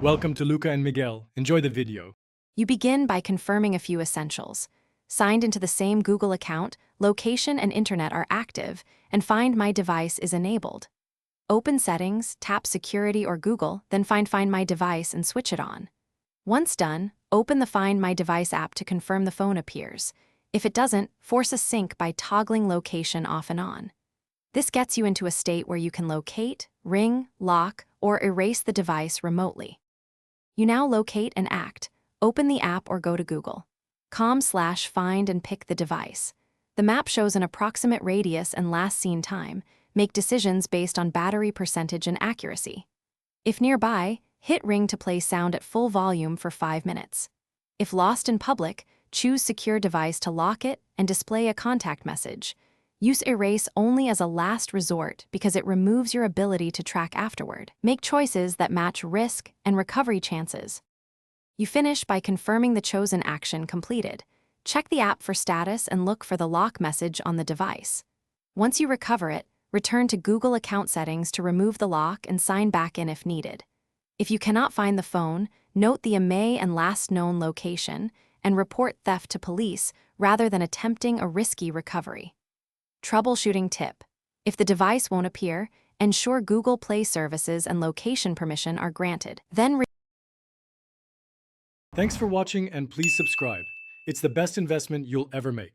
Welcome to Luca and Miguel. Enjoy the video. You begin by confirming a few essentials. Signed into the same Google account, location and internet are active, and Find My Device is enabled. Open Settings, tap Security or Google, then Find My Device and switch it on. Once done, open the Find My Device app to confirm the phone appears. If it doesn't, force a sync by toggling location off and on. This gets you into a state where you can locate, ring, lock, or erase the device remotely. You now locate and act. Open the app or go to Google.com/find and pick the device. The map shows an approximate radius and last seen time. Make decisions based on battery percentage and accuracy. If nearby, hit ring to play sound at full volume for 5 minutes. If lost in public, choose Secure Device to lock it and display a contact message. Use Erase only as a last resort because it removes your ability to track afterward. Make choices that match risk and recovery chances. You finish by confirming the chosen action completed. Check the app for status and look for the lock message on the device. Once you recover it, return to Google account settings to remove the lock and sign back in if needed. If you cannot find the phone, note the IMEI and last known location and report theft to police rather than attempting a risky recovery. Troubleshooting tip. If the device won't appear, ensure Google Play services and location permission are granted. Thanks for watching and please subscribe. It's the best investment you'll ever make.